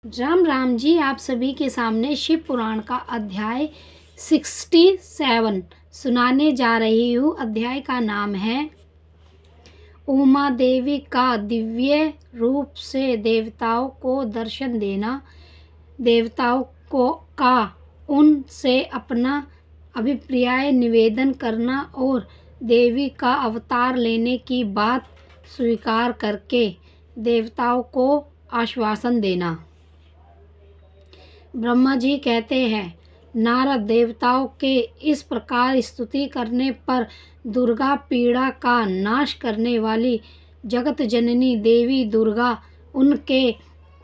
राम राम जी। आप सभी के सामने शिव पुराण का अध्याय 67 सुनाने जा रही हूँ। अध्याय का नाम है उमा देवी का दिव्य रूप से देवताओं को दर्शन देना। देवताओं को का उनसे अपना अभिप्राय निवेदन करना और देवी का अवतार लेने की बात स्वीकार करके देवताओं को आश्वासन देना। ब्रह्मा जी कहते हैं, नारद देवताओं के इस प्रकार स्तुति करने पर दुर्गा पीड़ा का नाश करने वाली जगत जननी देवी दुर्गा उनके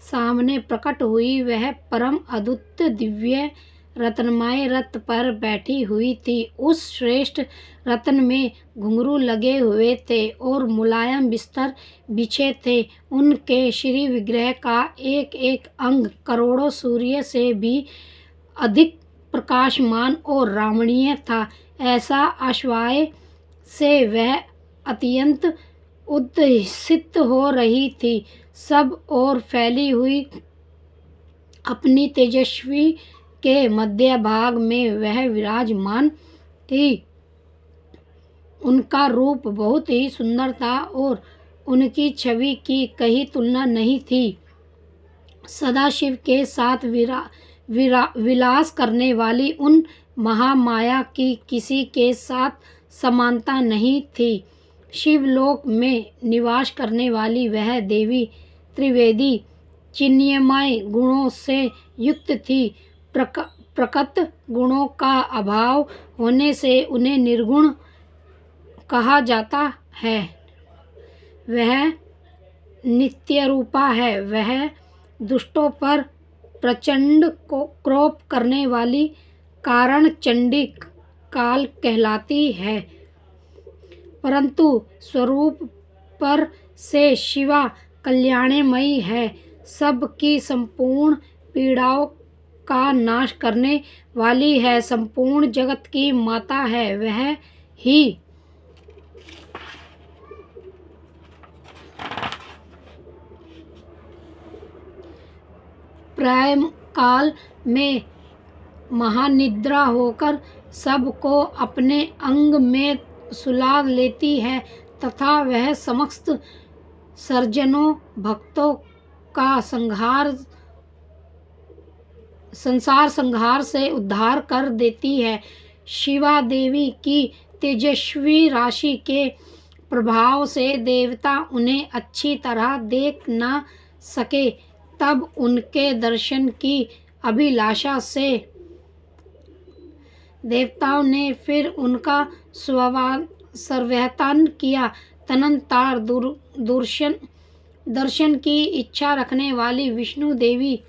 सामने प्रकट हुई। वह परम अद्भुत दिव्य रत्नमय रथ पर बैठी हुई थी। उस श्रेष्ठ रत्न में घुंघरू लगे हुए थे और मुलायम बिस्तर बिछे थे। उनके श्री विग्रह का एक एक अंग करोड़ों सूर्य से भी अधिक प्रकाशमान और रमणीय था। ऐसा आश्वाय से वह अत्यंत उद्दसित हो रही थी। सब ओर फैली हुई अपनी तेजस्वी के मध्य भाग में वह विराजमान थी। उनका रूप बहुत ही सुंदर था और उनकी छवि की कहीं तुलना नहीं थी। सदाशिव के साथ विलास करने वाली उन महामाया की किसी के साथ समानता नहीं थी। शिवलोक में निवास करने वाली वह देवी त्रिवेदी चिन्मय गुणों से युक्त थी। प्रकट गुणों का अभाव होने से उन्हें निर्गुण कहा जाता है। वह नित्य रूपा है। वह दुष्टों पर प्रचंड क्रोध करने वाली कारण चंडी काल कहलाती है, परंतु स्वरूप पर से शिवा कल्याणमयी है। सबकी संपूर्ण पीड़ाओं का नाश करने वाली है। संपूर्ण जगत की माता है। वह ही प्रायः काल में महानिद्रा होकर सबको अपने अंग में सुला लेती है तथा वह समस्त सर्जनों भक्तों का संसार संहार से उद्धार कर देती है। शिवा देवी की तेजस्वी राशि के प्रभाव से देवता उन्हें अच्छी तरह देख न सके। तब उनके दर्शन की अभिलाषा से देवताओं ने फिर उनका सर्वथन किया। तदनंतर दर्शन की इच्छा रखने वाली विष्णु देवी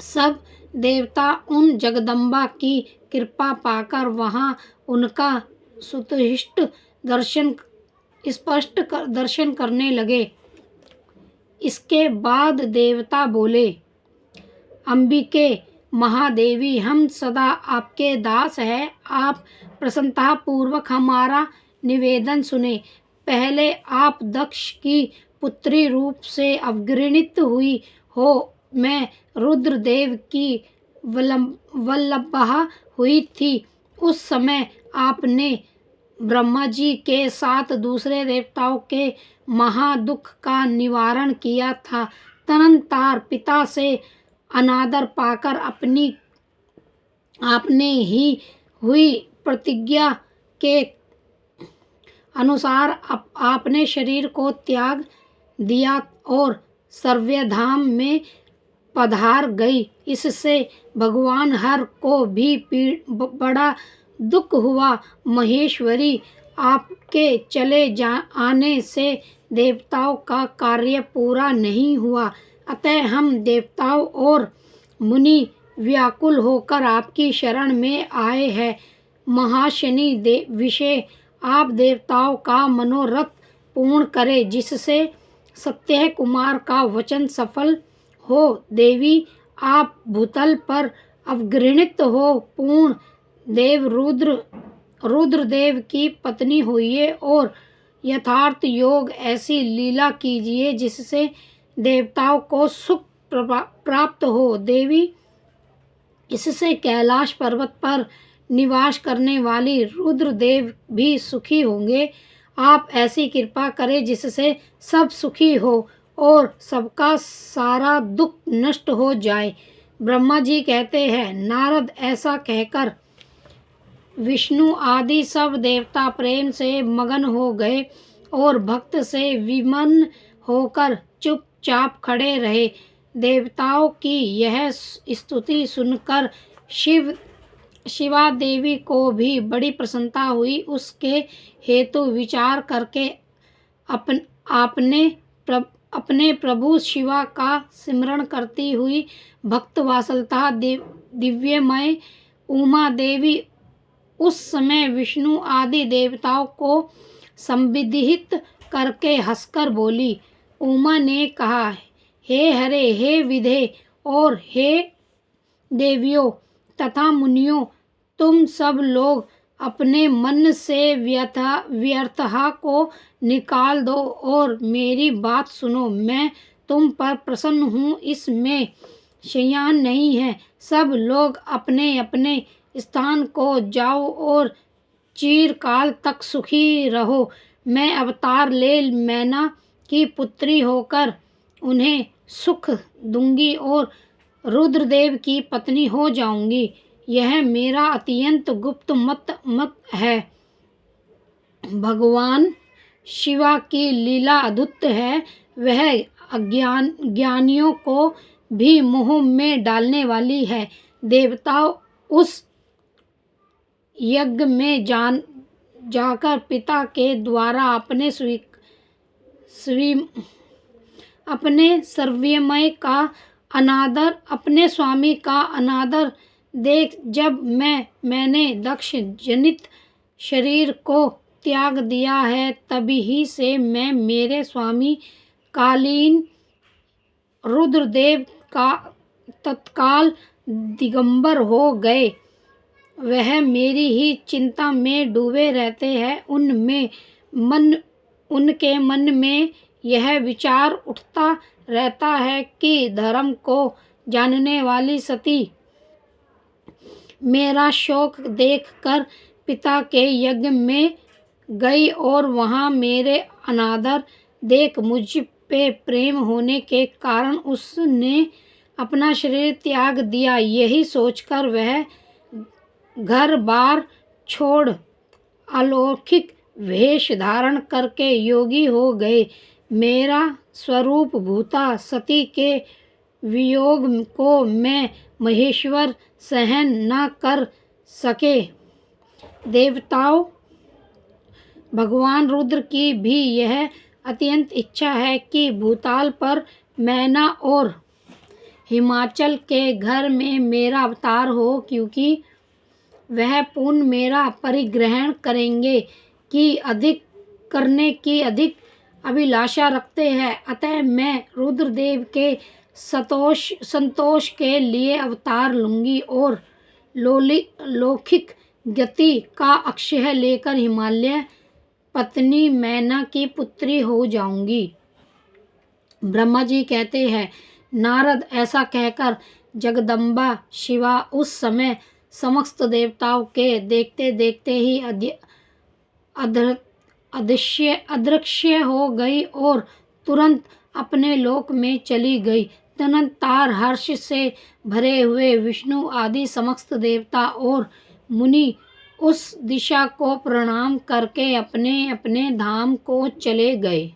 सब देवता उन जगदम्बा की कृपा पाकर वहां उनका स्पष्ट दर्शन करने लगे। इसके बाद देवता बोले, अंबिके महादेवी, हम सदा आपके दास हैं। आप प्रसन्नता पूर्वक हमारा निवेदन सुने। पहले आप दक्ष की पुत्री रूप से अवगणित हुई हो। मैं रुद्रदेव की वल्लभा हुई थी। उस समय आपने ब्रह्मा जी के साथ दूसरे देवताओं के महादुख का निवारण किया था। तदनंतर पिता से अनादर पाकर आपने ही हुई प्रतिज्ञा के अनुसार आपने शरीर को त्याग दिया और सर्वधाम में पधार गई। इससे भगवान हर को भी बड़ा दुख हुआ। महेश्वरी, आपके चले आने से देवताओं का कार्य पूरा नहीं हुआ, अतः हम देवताओं और मुनि व्याकुल होकर आपकी शरण में आए हैं। महाशनि विषय आप देवताओं का मनोरथ पूर्ण करें, जिससे सत्य कुमार का वचन सफल हो। देवी, आप भूतल पर अवगणित हो पूर्ण देव रुद्रदेव की पत्नी होइए और यथार्थ योग ऐसी लीला कीजिए जिससे देवताओं को सुख प्राप्त हो। देवी, इससे कैलाश पर्वत पर निवास करने वाली रुद्रदेव भी सुखी होंगे। आप ऐसी कृपा करें जिससे सब सुखी हो और सबका सारा दुख नष्ट हो जाए। ब्रह्मा जी कहते हैं, नारद ऐसा कहकर विष्णु आदि सब देवता प्रेम से मगन हो गए और भक्त से विमन होकर चुपचाप खड़े रहे। देवताओं की यह स्तुति सुनकर शिवा देवी को भी बड़ी प्रसन्नता हुई। उसके हेतु विचार करके अपने प्रभु शिवा का स्मरण करती हुई भक्त वात्सलता दिव्यमय उमा देवी उस समय विष्णु आदि देवताओं को संबोधित करके हंसकर बोली। उमा ने कहा, हे हरे, हे विधे और हे देवियों तथा मुनियों, तुम सब लोग अपने मन से व्यर्थता को निकाल दो और मेरी बात सुनो। मैं तुम पर प्रसन्न हूँ, इसमें शयन नहीं है। सब लोग अपने अपने स्थान को जाओ और चिरकाल तक सुखी रहो। मैं अवतार ले मैना की पुत्री होकर उन्हें सुख दूंगी और रुद्रदेव की पत्नी हो जाऊंगी। यह मेरा अत्यंत गुप्त मत है। भगवान शिवा की लीला अद्भुत है। वह ज्ञानियों को भी मोह में डालने वाली है। देवता उस यज्ञ में जाकर पिता के द्वारा अपने सर्वमय का अनादर, अपने स्वामी का अनादर देख जब मैंने दक्ष जनित शरीर को त्याग दिया है, तभी से मैं मेरे स्वामी कालीन रुद्रदेव का तत्काल दिगंबर हो गए। वह मेरी ही चिंता में डूबे रहते हैं। उनके मन में यह विचार उठता रहता है कि धर्म को जानने वाली सती मेरा शोक देखकर पिता के यज्ञ में गई और वहाँ मेरे अनादर देख मुझ पे प्रेम होने के कारण उसने अपना शरीर त्याग दिया। यही सोचकर वह घर बार छोड़ अलौकिक वेश धारण करके योगी हो गए। मेरा स्वरूप भूता सती के वियोग को मैं महेश्वर सहन न कर सके। देवताओं, भगवान रुद्र की भी यह अत्यंत इच्छा है कि भूताल पर मैना और हिमाचल के घर में मेरा अवतार हो, क्योंकि वह पुण्य मेरा परिग्रहण करेंगे करने की अधिक अभिलाषा रखते हैं। अतः मैं रुद्रदेव के संतोष के लिए अवतार लूंगी और लौकिक गति का अक्षय लेकर हिमालय पत्नी मैना की पुत्री हो जाऊंगी। ब्रह्मा जी कहते हैं, नारद ऐसा कहकर जगदम्बा शिवा उस समय समस्त देवताओं के देखते देखते ही अदृश्य हो गई और तुरंत अपने लोक में चली गई। तदनंतर हर्ष से भरे हुए विष्णु आदि समस्त देवता और मुनि उस दिशा को प्रणाम करके अपने अपने धाम को चले गए।